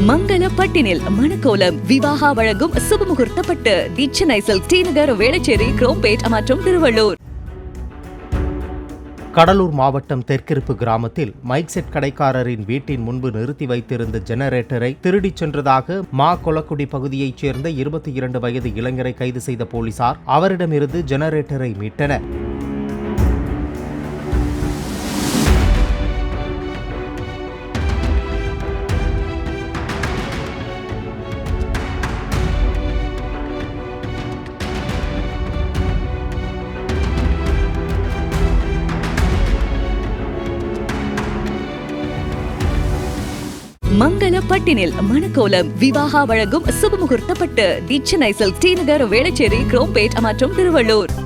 மங்கள பட்டினில் மணக்கோலம் விவாகா வழங்கும் சுபமுகூர்த்தப்பட்டு தி Chennai silk D நகர் வேளச்சேரி குரோம்பேட் மற்றும் திருவள்ளூர். கடலூர் மாவட்டம் தெற்கிருப்பு கிராமத்தில் மைக் செட் கடைக்காரரின் வீட்டின் முன்பு நிறுத்தி வைத்திருந்த ஜெனரேட்டரை திருடிச் சென்றதாக மா கொலக்குடி பகுதியைச் சேர்ந்த 22 வயது இளைஞரை கைது செய்த போலீசார் அவரிடமிருந்து ஜெனரேட்டரை மீட்டனர். மங்கள பட்டினில் மணக்கோலம் விவாகா வழங்கும் சுபமுகூர்த்தப்பட்டு தி சென்னை சில்க் டி நகர் வேளச்சேரி குரோம்பேட் மற்றும் திருவள்ளூர்.